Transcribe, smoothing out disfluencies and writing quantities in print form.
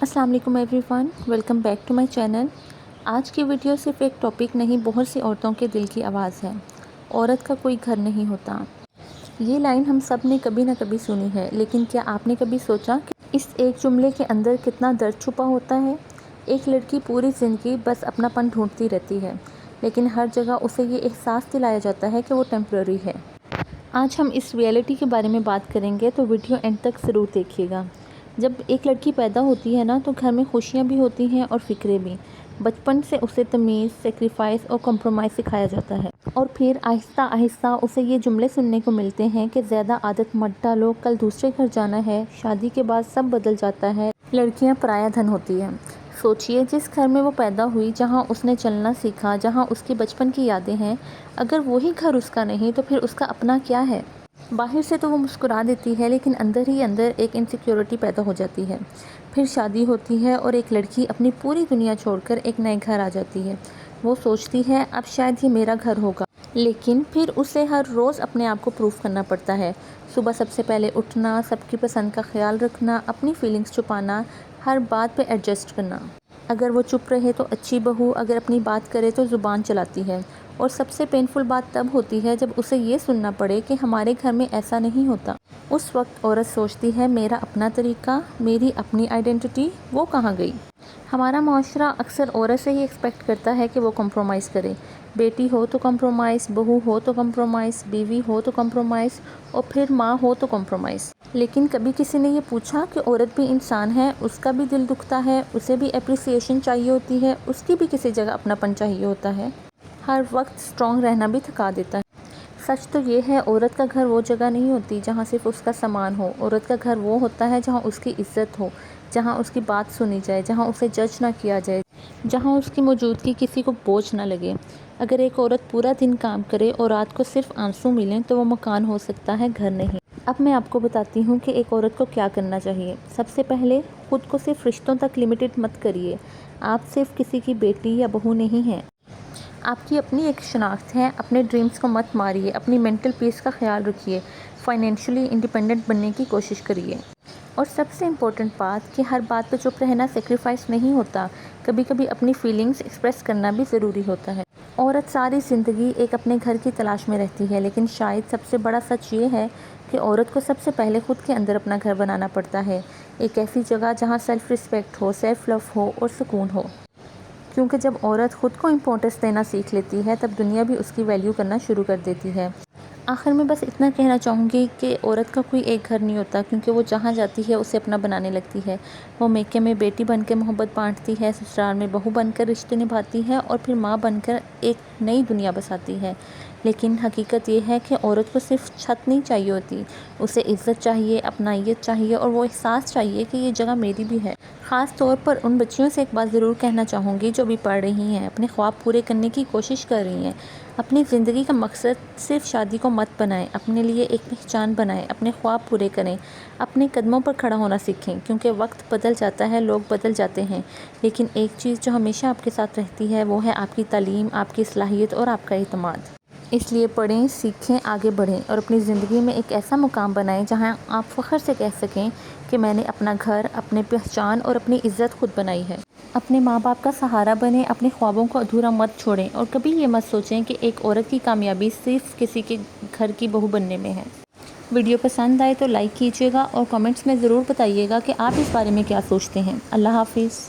अस्सलाम वालेकुम everyone, welcome back to my channel. आज की वीडियो सिर्फ एक टॉपिक नहीं, बहुत सी औरतों के दिल की आवाज़ है। औरत का कोई घर नहीं होता। ये लाइन हम सब ने कभी ना कभी सुनी है, लेकिन क्या आपने कभी सोचा कि इस एक जुमले के अंदर कितना दर्द छुपा होता है। एक लड़की पूरी ज़िंदगी बस अपनापन ढूंढती रहती है, लेकिन हर जगह उसे ये एहसास दिलाया जाता है कि वो टेम्पररी है। आज हम इस रियलिटी के बारे में बात करेंगे, तो वीडियो एंड तक ज़रूर देखिएगा। जब एक लड़की पैदा होती है ना, तो घर में खुशियाँ भी होती हैं और फ़िक्रें भी। बचपन से उसे तमीज़, सेक्रीफाइस और कॉम्प्रोमाइज़ सिखाया जाता है, और फिर आहिस्ता आहिस्ता उसे ये जुमले सुनने को मिलते हैं कि ज़्यादा आदत मत डालो, कल दूसरे घर जाना है। शादी के बाद सब बदल जाता है, लड़कियाँ पराया धन होती हैं। सोचिए, जिस घर में वो पैदा हुई, जहाँ उसने चलना सीखा, जहाँ उसकी बचपन की यादें हैं, अगर वही घर उसका नहीं तो फिर उसका अपना क्या है। बाहर से तो वो मुस्कुरा देती है, लेकिन अंदर ही अंदर एक इनसिक्योरिटी पैदा हो जाती है। फिर शादी होती है और एक लड़की अपनी पूरी दुनिया छोड़कर एक नए घर आ जाती है। वो सोचती है अब शायद ये मेरा घर होगा, लेकिन फिर उसे हर रोज़ अपने आप को प्रूफ करना पड़ता है। सुबह सबसे पहले उठना, सबकी पसंद का ख्याल रखना, अपनी फीलिंग्स छुपाना, हर बात पे एडजस्ट करना। अगर वो चुप रहे तो अच्छी बहू, अगर अपनी बात करे तो ज़ुबान चलाती है। और सबसे पेनफुल बात तब होती है जब उसे ये सुनना पड़े कि हमारे घर में ऐसा नहीं होता। उस वक्त औरत सोचती है मेरा अपना तरीका, मेरी अपनी आइडेंटिटी, वो कहाँ गई। हमारा माशरा अक्सर औरत से ही एक्सपेक्ट करता है कि वो कॉम्प्रोमाइज़ करे। बेटी हो तो कॉम्प्रोमाइज़, बहू हो तो कॉम्प्रोमाइज़, बीवी हो तो कॉम्प्रोमाइज़, और फिर माँ हो तो कॉम्प्रोमाइज़। लेकिन कभी किसी ने ये पूछा कि औरत भी इंसान है, उसका भी दिल दुखता है, उसे भी अप्रिसिएशन चाहिए होती है, उसकी भी किसी जगह अपनापन चाहिए होता है। हर वक्त स्ट्रॉन्ग रहना भी थका देता है। सच तो ये है, औरत का घर वो जगह नहीं होती जहाँ सिर्फ उसका सामान हो। औरत का घर वो होता है जहाँ उसकी इज्जत हो, जहाँ उसकी बात सुनी जाए, जहाँ उसे जज ना किया जाए, जहाँ उसकी मौजूदगी किसी को बोझ ना लगे। अगर एक औरत पूरा दिन काम करे और रात को सिर्फ आंसू मिलें, तो वो मकान हो सकता है, घर नहीं। अब मैं आपको बताती हूँ कि एक औरत को क्या करना चाहिए। सबसे पहले, खुद को सिर्फ रिश्तों तक लिमिटेड मत करिए। आप सिर्फ किसी की बेटी या बहू नहीं हैं, आपकी अपनी एक शनाख्त है। अपने ड्रीम्स को मत मारिए, अपनी मेंटल पीस का ख्याल रखिए, फाइनेंशियली इंडिपेंडेंट बनने की कोशिश करिए। और सबसे इम्पोर्टेंट बात कि हर बात पे चुप रहना सेक्रीफाइस नहीं होता। कभी कभी अपनी फीलिंग्स एक्सप्रेस करना भी ज़रूरी होता है। औरत सारी ज़िंदगी एक अपने घर की तलाश में रहती है, लेकिन शायद सबसे बड़ा सच ये है कि औरत को सबसे पहले खुद के अंदर अपना घर बनाना पड़ता है। एक ऐसी जगह जहाँ सेल्फ़ रिस्पेक्ट हो, सेल्फ़ लव हो और सुकून हो। क्योंकि जब औरत ख़ुद को इम्पोर्टेंस देना सीख लेती है, तब दुनिया भी उसकी वैल्यू करना शुरू कर देती है। आखिर में बस इतना कहना चाहूँगी कि औरत का कोई एक घर नहीं होता, क्योंकि वो जहाँ जाती है उसे अपना बनाने लगती है। वो मेके में बेटी बनकर मोहब्बत बांटती है, ससुराल में बहू बनकर रिश्ते निभाती है, और फिर माँ बनकर एक नई दुनिया बसाती है। लेकिन हकीकत ये है कि औरत को सिर्फ छत नहीं चाहिए होती, उसे इज़्ज़त चाहिए, अपनाइयत चाहिए, और वो एहसास चाहिए कि ये जगह मेरी भी है। ख़ास तौर पर उन बच्चियों से एक बात ज़रूर कहना चाहूँगी जो भी पढ़ रही हैं, अपने ख्वाब पूरे करने की कोशिश कर रही हैं। अपनी ज़िंदगी का मकसद सिर्फ शादी को मत बनाएं, अपने लिए एक पहचान बनाएं, अपने ख्वाब पूरे करें, अपने कदमों पर खड़ा होना सीखें। क्योंकि वक्त बदल जाता है, लोग बदल जाते हैं, लेकिन एक चीज़ जो हमेशा आपके साथ रहती है वो है आपकी तालीम, आपकी सलाहियत और आपका एतमाद। इसलिए पढ़ें, सीखें, आगे बढ़ें, और अपनी ज़िंदगी में एक ऐसा मुकाम बनाएं जहां आप फ़ख्र से कह सकें कि मैंने अपना घर, अपनी पहचान और अपनी इज़्ज़त खुद बनाई है। अपने माँ बाप का सहारा बनें, अपने ख्वाबों को अधूरा मत छोड़ें, और कभी ये मत सोचें कि एक औरत की कामयाबी सिर्फ किसी के घर की बहू बनने में है। वीडियो पसंद आए तो लाइक कीजिएगा और कमेंट्स में ज़रूर बताइएगा कि आप इस बारे में क्या सोचते हैं। अल्लाह हाफिज़।